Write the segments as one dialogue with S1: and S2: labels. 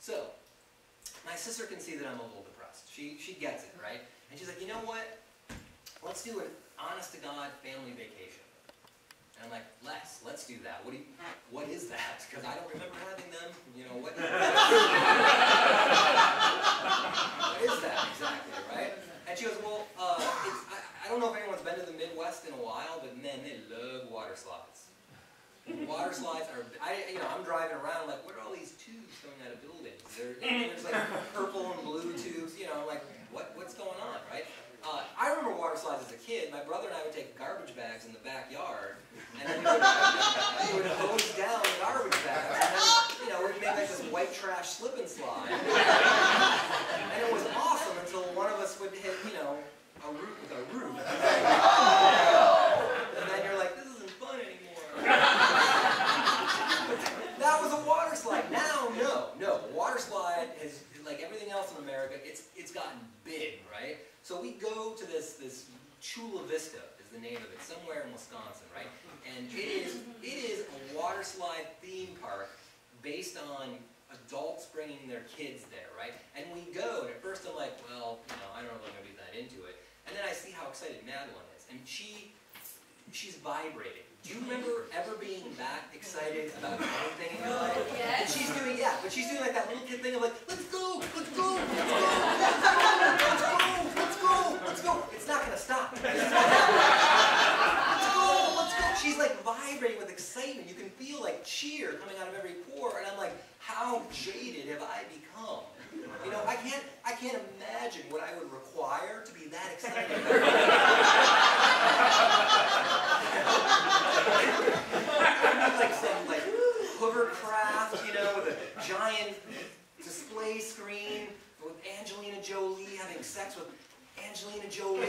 S1: So, my sister can see that I'm a little depressed. She gets it, right? And she's like, you know what? Let's do an honest-to-God family vacation. And I'm like, let's do that. What is that? Because I don't remember having them. You know, what is that exactly, right? And she goes, well, I don't know if anyone's been to the Midwest in a while, but men, they love water slides. Water slides are, I'm driving around like, what are all these tubes coming out of buildings? There's like purple and blue tubes, I'm like, what's going on, right? I remember water slides as a kid. My brother and I would take garbage bags in the backyard, and then we would hose down the garbage bags, and then, we'd make like this white trash slip and slide. And it was awesome until one of us would hit, a root with a roof. And then you're like, this isn't fun anymore. That was a water slide. Now, no. Water slide is, like everything else in America, it's gotten big, right? So we go to this Chula Vista is the name of it, somewhere in Wisconsin, right? And it is a water slide theme park based on adults bringing their kids there, right? And we go, and at first I'm like, well, I don't know if I'm going to be that into it. And then I see how excited Madeline is, and she's vibrating. Do you remember ever being that excited about anything in your life?
S2: Yes.
S1: And she's doing, but she's doing like that little kid thing of like, let's go. It's not going to stop. Let's go. She's like vibrating with excitement. You can feel like cheer coming out of every pore, and I'm like, how jaded have I become? I can't imagine what I would require to be that excited. Like some hovercraft, with a giant display screen with Angelina Jolie having sex with Angelina Jolie.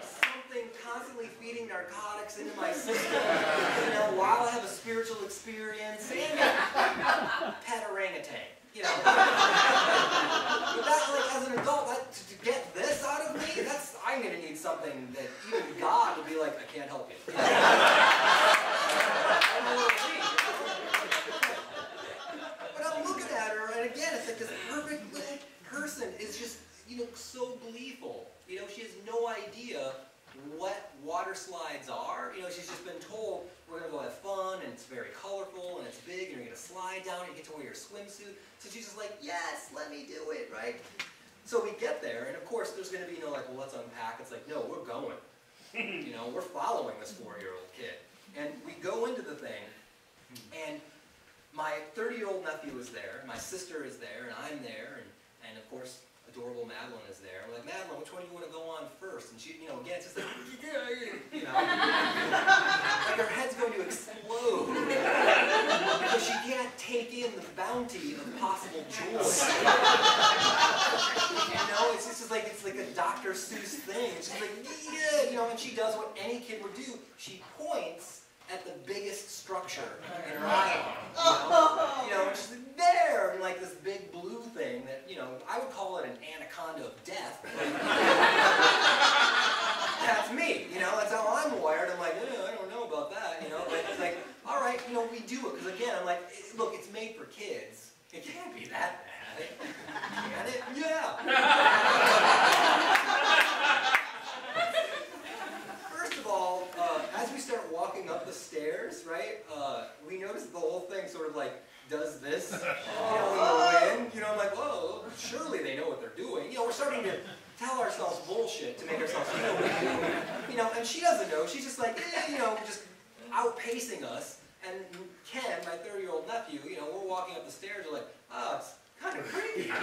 S1: Something constantly feeding narcotics into my system, while I have a spiritual experience and pet orangutan. But that, as an adult, to get this out of me, I'm going to need something that even God would be like, I can't help you. But I'm looking at her, and again, it's like this perfect little person is just, so gleeful. She has no idea what water slides are. She's just been told, we're going to go have fun, and it's very colorful, and it's big, and you're going to slide down, and you get to wear your swimsuit. So she's just like, yes, let me do it, right? So we get there, and of course there's going to be no like, well, let's unpack. It's like, no, we're going. We're following this 4-year-old kid. And we go into the thing, and my 30-year-old nephew is there, my sister is there, and I'm there, and of course, adorable Madeline is there. We're like, Madeline, which one do you want to go on first? And she, again, it's just like, like her head's going to explode because she can't take in the bounty of possible joy. It's just like a Dr. Seuss thing. It's just like, and she does what any kid would do. She points at the biggest structure in her eye. And she's like, there, and like this big blue thing that, I would call it an anaconda of death. That's me, that's how I'm wired. I'm like, I don't know about that, but it's like, all right, we do it, because again, I'm like, look, it's made for kids. It can't be that bad. Can it? Yeah. First of all, as we start walking up the stairs, right, we notice the whole thing sort of like does this, in the wind. I'm like, whoa, surely they know what they're doing. We're starting to tell ourselves bullshit to make ourselves feel good. And she doesn't know. She's just like, just outpacing us. And Ken, my 30-year-old nephew, we're walking up the stairs. We're like, oh, it's kind of creepy. But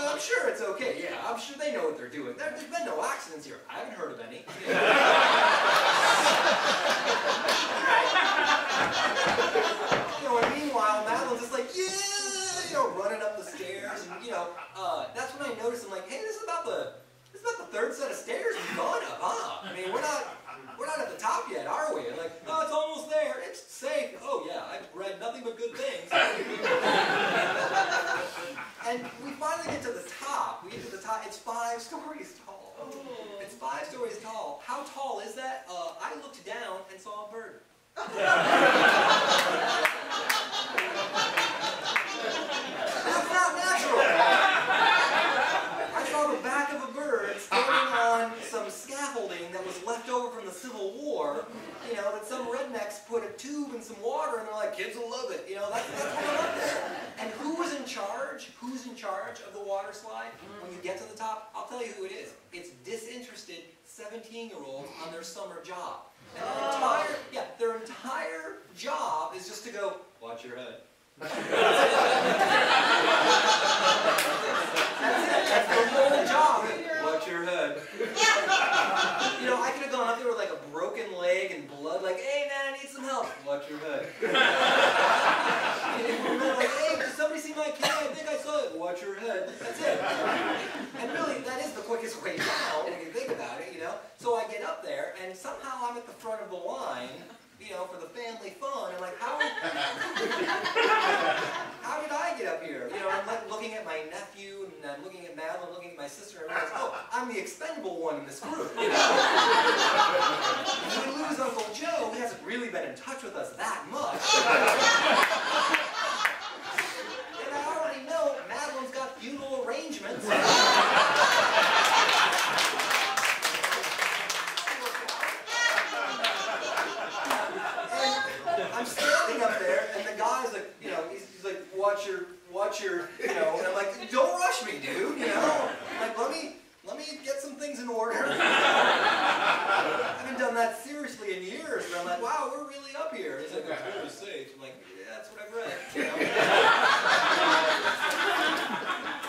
S1: I'm sure it's okay. Yeah, I'm sure they know what they're doing. There's been no accidents here. I haven't heard of any. And meanwhile, Madeline's just like, running up the stairs. And, that's when I noticed. I'm like, hey, this is about the third set of stairs we've gone up, huh? I mean, we're not at the top yet, are we? And like, oh, it's almost there. It's safe. Oh yeah, I've read nothing but good things. And we finally get to the top. We get to the top. It's 5 stories tall. Oh. It's 5 stories tall. How tall is that? I looked down and saw a bird. That's not natural. I saw the back of a bird standing on some scaffolding that was left over from the Civil War, you know, that some rednecks put a tube and some water and they're like, kids will love it, you know, that's what went up there. And who was in charge? Who's in charge of the water slide when you get to the top? I'll tell you who it is. It's disinterested 17-year-olds on their summer job. And their entire job is just to go, watch your head. That's it. That's their whole job. Watch your head. You know, I could have gone up there with like a broken leg and blood, like, hey man, I need some help. Watch your head. Like, hey, did somebody see my kid? I think I saw it. Watch your head. That's it. And really, that is the quickest way down, if you think about it, you know? So I get up there, and somehow I'm at the front of the line, you know, for the family fun. I'm like, how did I get up here? You know, I'm like looking at my nephew, and I'm looking at Madeline, looking at my sister, and I realize, oh, I'm the expendable one in this group. You know? When we lose Uncle Joe, he hasn't really been in touch with us that much. And I already know Madeline's got funeral arrangements. I'm standing up there, and the guy's like, you know, he's like, watch your, you know, and I'm like, don't rush me, dude, you know. I'm like, let me get some things in order. I haven't done that seriously in years, but I'm like, wow, we're really up here. He's like, it's really safe. I'm like, yeah, that's what I've read, you know.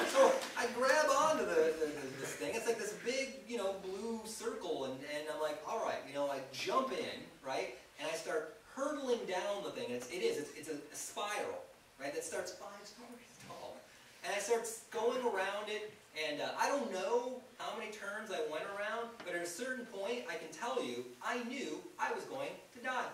S1: So I grab onto this thing. It's like this big, you know, blue circle, and I'm like, all right, you know, I jump in, right, and I start hurtling down the thing. It's a spiral, right, that starts 5 stories tall. And I start going around it, and I don't know how many turns I went around, but at a certain point, I can tell you, I knew I was going to die.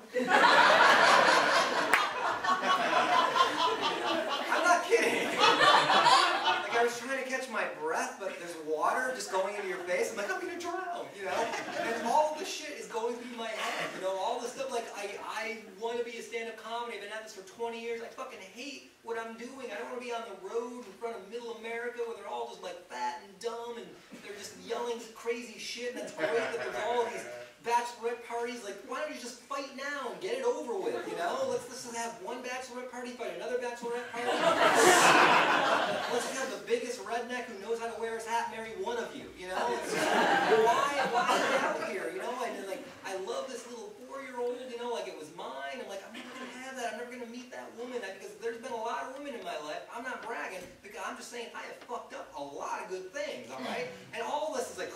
S1: I'm not kidding. Like, I was trying to catch my breath, but there's water just going into your face. I'm like, I'm going to drown, you know? And all of the shit is going through my head, you know? All this stuff, like, I want to be a stand-up comedy. I've been at this for 20 years. I fucking hate what I'm doing. I don't want to be on the road in front of middle America where they're all just, like, fat and dumb, and they're just yelling crazy shit, and it's great that there's all of these bachelorette parties. Like, why don't you just fight now and get it over with, you know? Let's just have one bachelorette party, fight another bachelorette party. Let's have the biggest redneck who knows how to wear his hat marry one of you, you know? It's just, why are we out here, you know? And then, like, I love this little 4-year-old, you know, like it was mine. I'm like, I'm never going to have that. I'm never going to meet that woman. Because there's been a lot of women in my life. I'm not bragging, because I'm just saying I have fucked up a lot of good things, all right? And all of this is like,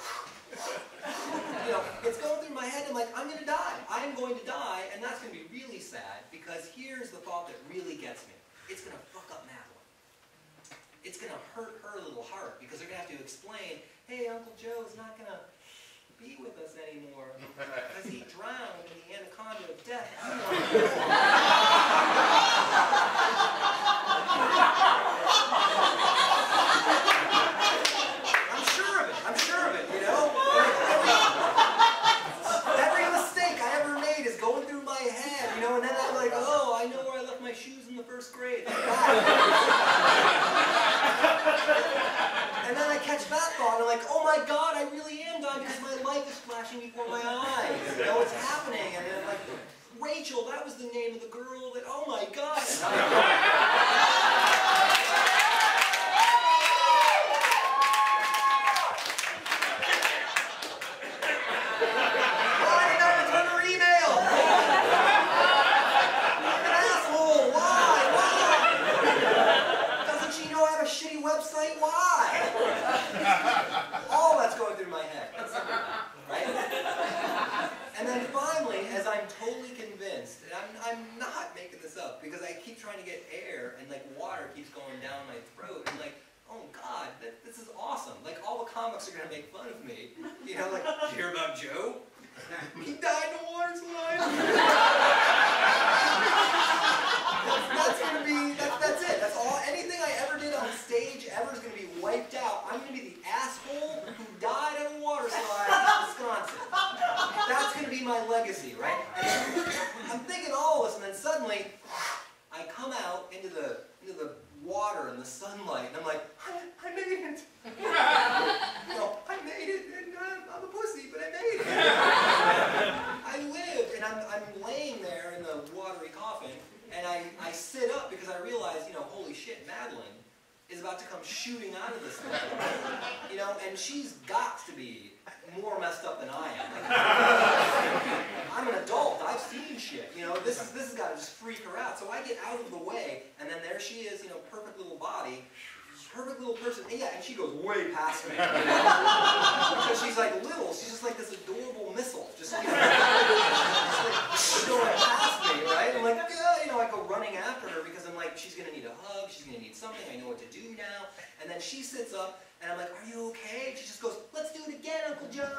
S1: you know, it's going through my head. I'm like, I'm going to die. I am going to die, and that's going to be really sad, because here's the thought that really gets me. It's going to fuck up Madeline. It's going to hurt her little heart, because they're going to have to explain, hey, Uncle Joe is not going to be with us anymore, because he drowned in the anaconda of death. I'm sure of it, you know? Every mistake I ever made is going through my head, you know, and then I'm like, oh, I know where I left my shoes in the 1st grade. And then I catch that thought, and I'm like, oh my God, I really am dying because my life is flashing before my eyes. You know, it's happening. And then I'm like, Rachel, that was the name of the girl that, oh my God. Website, why? All that's going through my head, right? And then finally, as I'm totally convinced, and I'm not making this up, because I keep trying to get air, and like water keeps going down my throat, and like, oh God, this is awesome. Like all the comics are gonna make fun of me. You know, like, did you hear about Joe? He died in a water slide. That's it. That's all. Anything I ever did on stage ever is going to be wiped out. I'm going to be the asshole who died on a water slide in Wisconsin. That's going to be my my legacy, right? And I'm thinking all this, and then suddenly, I come out into the water and the sunlight, and I'm like, I made it. You know, I made it, and I'm a pussy, but I made it. I lived, and I'm laying there in the watery coffin, and I sit up because I realize, you know, holy shit, Madeline is about to come shooting out of this thing. You know, and she's got to be more messed up than I am. I'm an adult, I've seen shit, you know, this has got to just freak her out. So I get out of the way, and then there she is, you know, perfect little body, perfect little person, and yeah, and she goes way past me. Because she's like little, she's just like this adorable missile, just, you know, just going past me, right? I'm like, yeah, you know, I go running after her because I'm like, she's gonna need a hug, she's gonna need something, I know what to do now. And then she sits up, and I'm like, are you okay? And she just goes, let's do it again, Uncle John.